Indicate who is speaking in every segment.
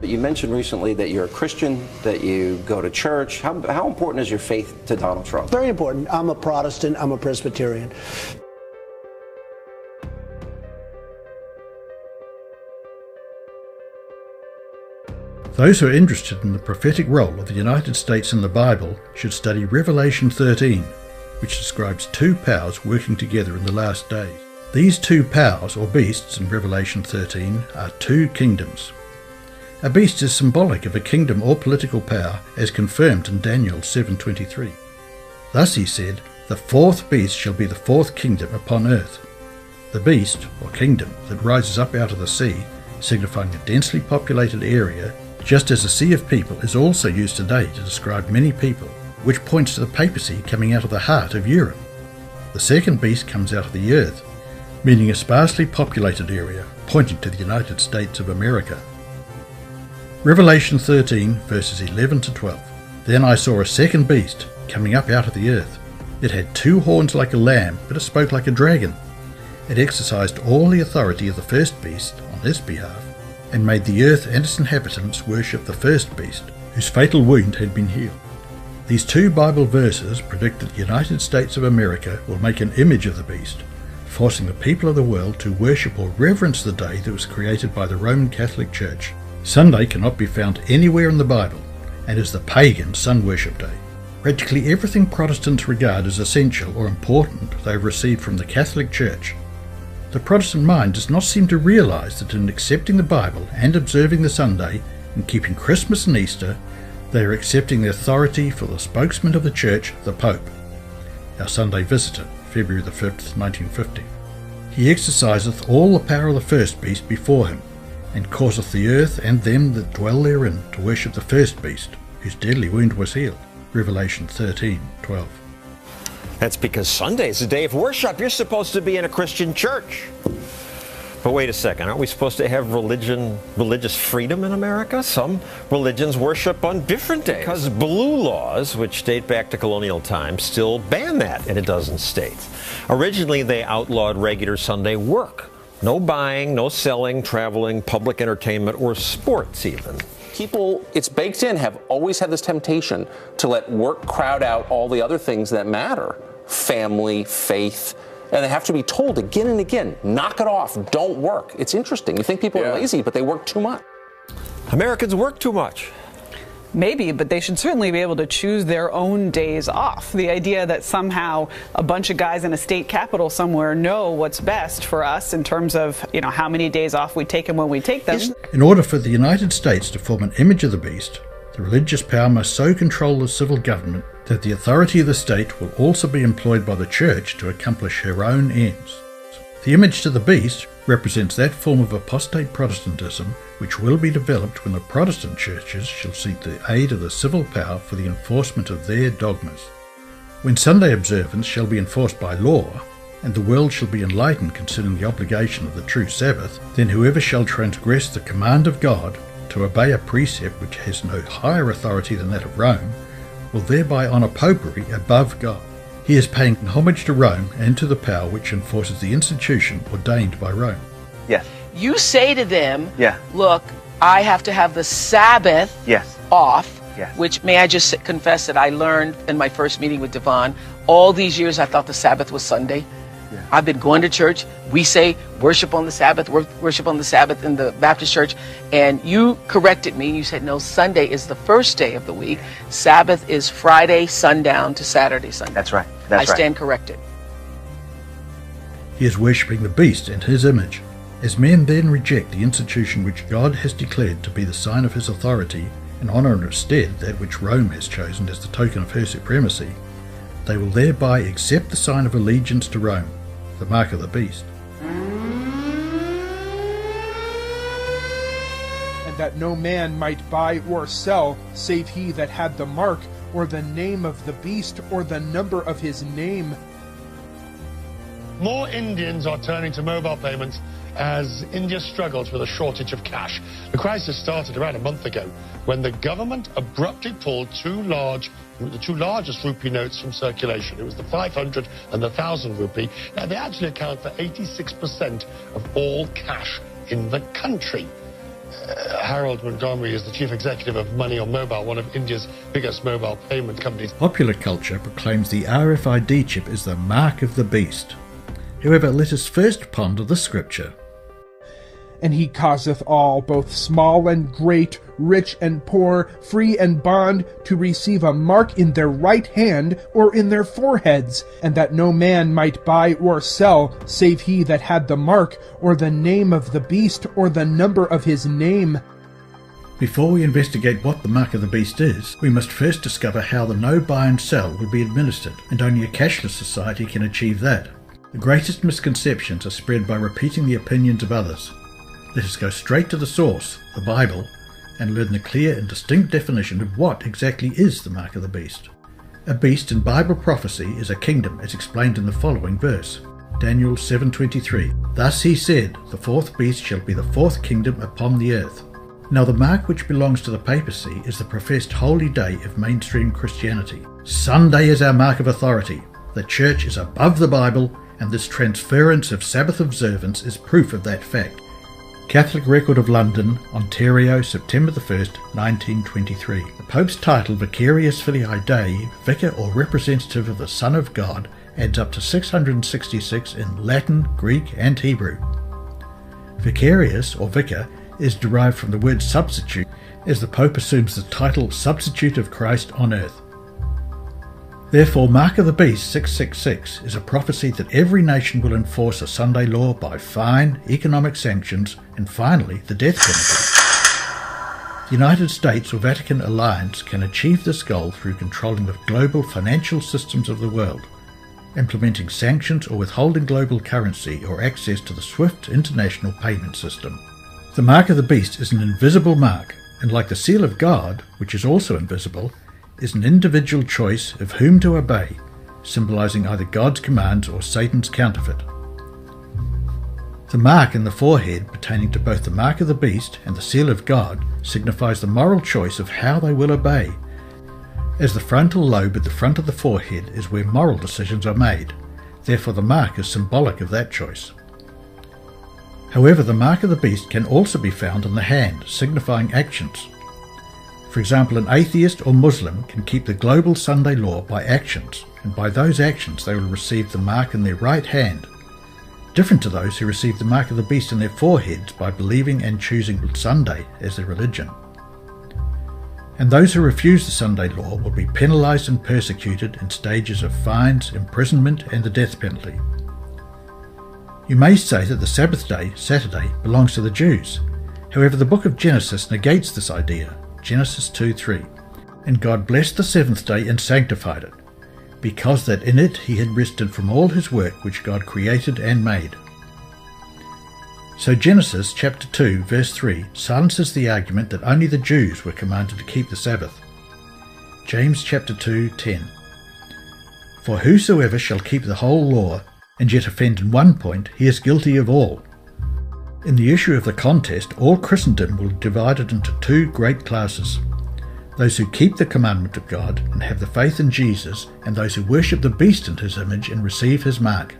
Speaker 1: You mentioned recently that you're a Christian, that you go to church. How important is your faith to Donald Trump?
Speaker 2: Very important. I'm a Protestant. I'm a Presbyterian.
Speaker 3: Those who are interested in the prophetic role of the United States in the Bible should study Revelation 13, which describes two powers working together in the last days. These two powers, or beasts, in Revelation 13 are two kingdoms. A beast is symbolic of a kingdom or political power, as confirmed in Daniel 7:23. Thus he said, "The fourth beast shall be the fourth kingdom upon earth." The beast, or kingdom, that rises up out of the sea, signifying a densely populated area, just as a sea of people is also used today to describe many people, which points to the papacy coming out of the heart of Europe. The second beast comes out of the earth, meaning a sparsely populated area, pointing to the United States of America. Revelation 13, verses 11 to 12. Then I saw a second beast coming up out of the earth. It had two horns like a lamb, but it spoke like a dragon. It exercised all the authority of the first beast on its behalf, and made the earth and its inhabitants worship the first beast, whose fatal wound had been healed. These two Bible verses predict that the United States of America will make an image of the beast, forcing the people of the world to worship or reverence the day that was created by the Roman Catholic Church. Sunday cannot be found anywhere in the Bible, and is the pagan sun worship day. Practically everything Protestants regard as essential or important they have received from the Catholic Church. The Protestant mind does not seem to realise that in accepting the Bible and observing the Sunday and keeping Christmas and Easter, they are accepting the authority for the spokesman of the Church, the Pope. Our Sunday visitor, February the 5th, 1950. He exerciseth all the power of the first beast before him, and causeth the earth and them that dwell therein to worship the first beast, whose deadly wound was healed. Revelation 13:12.
Speaker 4: That's because Sunday is a day of worship. You're supposed to be in a Christian church. But wait a second, aren't we supposed to have religious freedom in America? Some religions worship on different days. Because blue laws, which date back to colonial times, still ban that in a dozen states. Originally, they outlawed regular Sunday work. No buying, no selling, traveling, public entertainment, or sports even.
Speaker 5: People, it's baked in, have always had this temptation to let work crowd out all the other things that matter. Family, faith, and they have to be told again and again, knock it off, don't work. It's interesting. You think people are lazy, but they work too much.
Speaker 4: Americans work too much.
Speaker 6: Maybe, but they should certainly be able to choose their own days off. The idea that somehow a bunch of guys in a state capital somewhere know what's best for us in terms of, how many days off we take and when we take them.
Speaker 3: In order for the United States to form an image of the beast, the religious power must so control the civil government that the authority of the state will also be employed by the church to accomplish her own ends. The image to the beast represents that form of apostate Protestantism which will be developed when the Protestant churches shall seek the aid of the civil power for the enforcement of their dogmas. When Sunday observance shall be enforced by law, and the world shall be enlightened concerning the obligation of the true Sabbath, then whoever shall transgress the command of God to obey a precept which has no higher authority than that of Rome, will thereby honour popery above God. He is paying homage to Rome and to the power which enforces the institution ordained by Rome.
Speaker 7: Yes.
Speaker 8: You say to them,
Speaker 7: Yeah.
Speaker 8: look, I have to have the Sabbath
Speaker 7: Yes.
Speaker 8: off,
Speaker 7: Yes.
Speaker 8: which may I just confess that I learned in my first meeting with Devon. All these years I thought the Sabbath was Sunday.
Speaker 7: Yeah.
Speaker 8: I've been going to church. We say worship on the Sabbath, worship on the Sabbath in the Baptist church. And you corrected me. You said, no, Sunday is the first day of the week. Sabbath is Friday sundown to Saturday sundown.
Speaker 7: That's right. That's right.
Speaker 8: I stand corrected.
Speaker 3: He is worshipping the beast and his image. As men then reject the institution which God has declared to be the sign of his authority, and honour instead that which Rome has chosen as the token of her supremacy, they will thereby accept the sign of allegiance to Rome, the mark of the beast.
Speaker 9: And that no man might buy or sell, save he that had the mark, or the name of the beast, or the number of his name.
Speaker 10: More Indians are turning to mobile payments as India struggles with a shortage of cash. The crisis started around a month ago when the government abruptly pulled the two largest rupee notes from circulation. It was the 500 and the 1,000 rupee. Now, they actually account for 86% of all cash in the country. Harold Montgomery is the chief executive of Money on Mobile, one of India's biggest mobile payment companies.
Speaker 3: Popular culture proclaims the RFID chip is the mark of the beast. However, let us first ponder the scripture.
Speaker 9: And he causeth all, both small and great, rich and poor, free and bond, to receive a mark in their right hand or in their foreheads, and that no man might buy or sell, save he that had the mark, or the name of the beast, or the number of his name.
Speaker 3: Before we investigate what the mark of the beast is, we must first discover how the no buy and sell would be administered, and only a cashless society can achieve that. The greatest misconceptions are spread by repeating the opinions of others. Let us go straight to the source, the Bible, and learn the clear and distinct definition of what exactly is the mark of the beast. A beast in Bible prophecy is a kingdom, as explained in the following verse, Daniel 7:23. Thus he said, the fourth beast shall be the fourth kingdom upon the earth. Now the mark which belongs to the papacy is the professed holy day of mainstream Christianity. Sunday is our mark of authority. The church is above the Bible, and this transference of Sabbath observance is proof of that fact. Catholic Record of London, Ontario, September 1st, 1923. The Pope's title, Vicarius Filii Dei, Vicar or Representative of the Son of God, adds up to 666 in Latin, Greek and Hebrew. Vicarius, or vicar, is derived from the word substitute, as the Pope assumes the title Substitute of Christ on earth. Therefore, Mark of the Beast 666 is a prophecy that every nation will enforce a Sunday law by fine, economic sanctions, and finally, the death penalty. The United States or Vatican alliance can achieve this goal through controlling the global financial systems of the world, implementing sanctions or withholding global currency or access to the SWIFT international payment system. The Mark of the Beast is an invisible mark, and like the seal of God, which is also invisible, is an individual choice of whom to obey, symbolizing either God's commands or Satan's counterfeit. The mark in the forehead, pertaining to both the mark of the beast and the seal of God, signifies the moral choice of how they will obey, as the frontal lobe at the front of the forehead is where moral decisions are made. Therefore the mark is symbolic of that choice. However, the mark of the beast can also be found on the hand, signifying actions. For example, an atheist or Muslim can keep the global Sunday law by actions, and by those actions they will receive the mark in their right hand, different to those who receive the mark of the beast in their foreheads by believing and choosing Sunday as their religion. And those who refuse the Sunday law will be penalized and persecuted in stages of fines, imprisonment, and the death penalty. You may say that the Sabbath day, Saturday, belongs to the Jews. However, the book of Genesis negates this idea. Genesis 2:3. And God blessed the seventh day and sanctified it, because that in it he had rested from all his work which God created and made. So Genesis chapter 2 verse 3 silences the argument that only the Jews were commanded to keep the Sabbath. James chapter 2:10. For whosoever shall keep the whole law, and yet offend in one point, he is guilty of all. In the issue of the contest, all Christendom will be divided into two great classes: those who keep the commandment of God and have the faith in Jesus, and those who worship the beast in his image and receive his mark.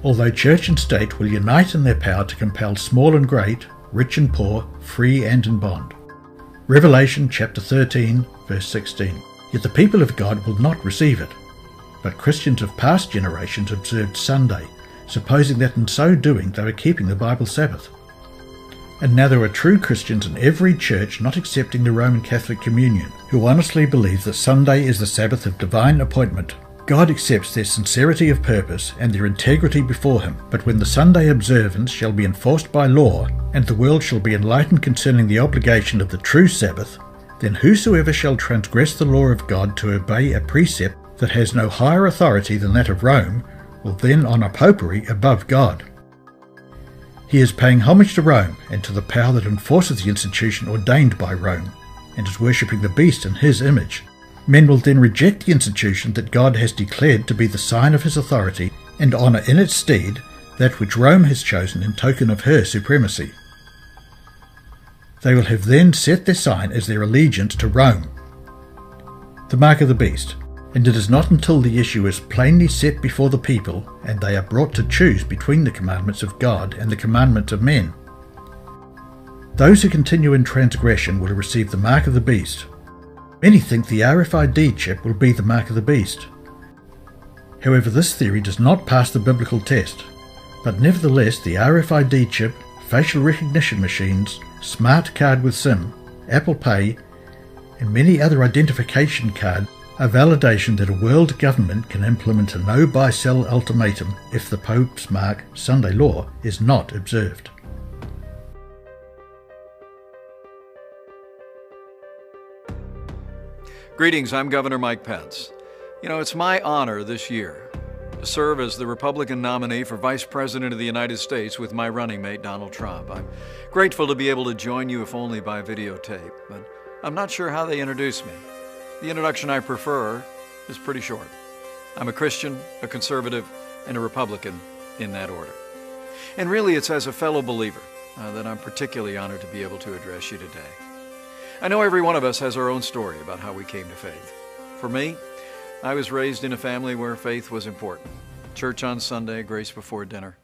Speaker 3: Although church and state will unite in their power to compel small and great, rich and poor, free and in bond. Revelation chapter 13 verse 16. Yet the people of God will not receive it. But Christians of past generations observed Sunday, supposing that in so doing they were keeping the Bible Sabbath. And now there are true Christians in every church not accepting the Roman Catholic Communion, who honestly believe that Sunday is the Sabbath of divine appointment. God accepts their sincerity of purpose and their integrity before him, but when the Sunday observance shall be enforced by law, and the world shall be enlightened concerning the obligation of the true Sabbath, then whosoever shall transgress the law of God to obey a precept that has no higher authority than that of Rome, will then honour popery above God. He is paying homage to Rome and to the power that enforces the institution ordained by Rome, and is worshipping the beast in his image. Men will then reject the institution that God has declared to be the sign of his authority, and honour in its stead that which Rome has chosen in token of her supremacy. They will have then set their sign as their allegiance to Rome. The mark of the beast. And it is not until the issue is plainly set before the people, and they are brought to choose between the commandments of God and the commandments of men. Those who continue in transgression will receive the mark of the beast. Many think the RFID chip will be the mark of the beast. However, this theory does not pass the biblical test, but nevertheless the RFID chip, facial recognition machines, smart card with SIM, Apple Pay, and many other identification cards are validation that a world government can implement a no-buy-sell ultimatum if the Pope's mark, Sunday law, is not observed.
Speaker 7: Greetings, I'm Governor Mike Pence. You know, it's my honor this year to serve as the Republican nominee for Vice President of the United States with my running mate, Donald Trump. I'm grateful to be able to join you, if only by videotape, but I'm not sure how they introduce me. The introduction I prefer is pretty short. I'm a Christian, a conservative, and a Republican in that order. And really, it's as a fellow believer that I'm particularly honored to be able to address you today. I know every one of us has our own story about how we came to faith. For me, I was raised in a family where faith was important. Church on Sunday, grace before dinner.